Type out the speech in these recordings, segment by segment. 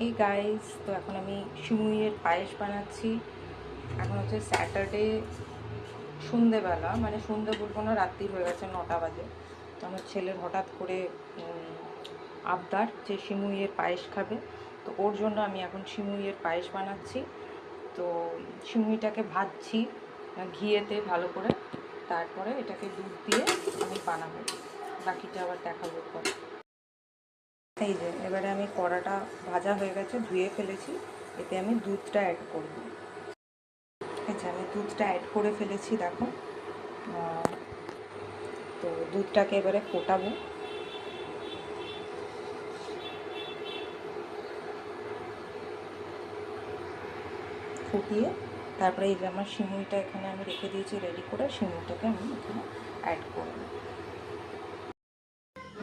এই গাইস, তো এখন আমি সিমুইয়ের পায়েস বানাচ্ছি। এখন হচ্ছে স্যাটারডে সন্ধেবেলা, মানে সন্ধে বলবো না, রাত্রি হয়ে গেছে, 9টা বাজে। তো আমার ছেলের হঠাৎ করে আবদার যে সিমুইয়ের পায়েস খাবে, তো ওর জন্য আমি এখন সিমুইয়ের পায়েস বানাচ্ছি। তো সিমুইটাকে ভাজছি ঘিয়েতে ভালো করে, তারপরে এটাকে দুধ দিয়ে আমি বানাবো, বাকিটা আবার দেখাবো পরে। এই যে এবারে আমি কড়াটা ভাজা হয়ে গেছে, ধুয়ে ফেলেছি, এতে আমি দুধটা অ্যাড করব। আচ্ছা, আমি দুধটা অ্যাড করে ফেলেছি, দেখো। তো দুধটাকে এবারে ফোটাবো। ফুটিয়ে তারপরে এই যে আমার সিমুইটা এখানে আমি রেখে দিয়েছি রেডি করে, সিমুইটাকে আমি এখানে অ্যাড করব।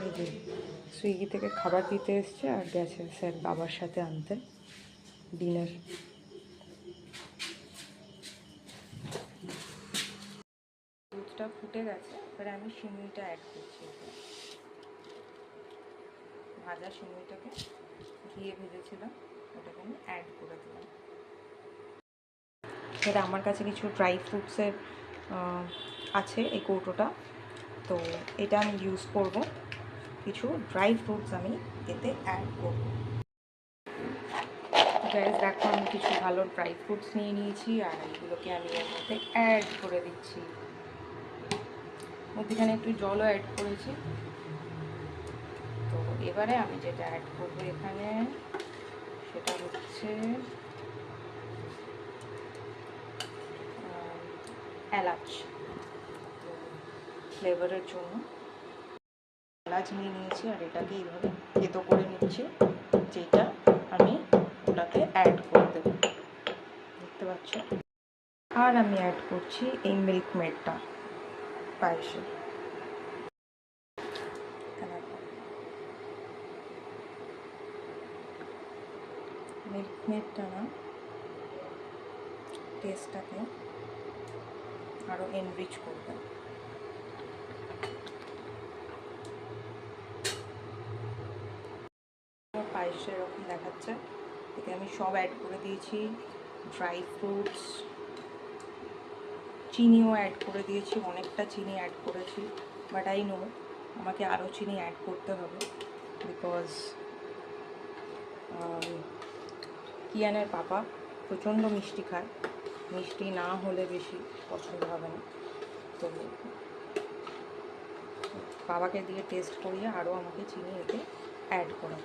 এই যে সুইগি থেকে খাবার দিতে এসছে আর গেছে স্যার বাবার সাথে আনতে ডিনার। দুধটা ফুটে গেছে, এবারে আমি সিমুইটা অ্যাড করছি। ভাজা সিমুইটাকে ঘিয়ে ভেজেছিলাম, ওটাকে আমি অ্যাড করে দিলাম। এটা আমার কাছে কিছু ড্রাই ফ্রুটসের আছে এই কৌটোটা, তো এটা আমি ইউজ করব। কিছু ড্রাই ফ্রুটস আমি এতে অ্যাড করব। গাইস দেখো, আমি কিছু ভালো ড্রাই ফ্রুটস নিয়ে নিয়েছি আর এইগুলোকে আমি এর মধ্যে অ্যাড করে দিচ্ছি। মধ্যখানে একটু জলও অ্যাড করেছি। তো এবারে আমি যেটা অ্যাড করব এখানে, সেটা হচ্ছে এলাচ, ফ্লেভারের জন্য এলাচ নিয়ে নিয়েছি আর এটাকে এইভাবে থেতো করে নিচ্ছি, যেটা আমি ওটাকে অ্যাড করে দেবো, দেখতে পাচ্ছ। আর আমি অ্যাড করছি এই মিল্ক মেডটা পায়েসে। মিল্ক মেডটা না টেস্টটাকে আরও এনরিচ করবে। পায়েসে এরকম দেখাচ্ছে, এতে আমি সব অ্যাড করে দিয়েছি, ড্রাই ফ্রুটস, চিনিও অ্যাড করে দিয়েছি, অনেকটা চিনি অ্যাড করেছি, বাট আই নো আমাকে আরও চিনি অ্যাড করতে হবে, বিকজ কিয়ানের পাপা প্রচণ্ড মিষ্টি খায়, মিষ্টি না হলে বেশি পছন্দ হবে না। তো বাবাকে দিয়ে টেস্ট করিয়ে আরও আমাকে চিনি এতে অ্যাড করা।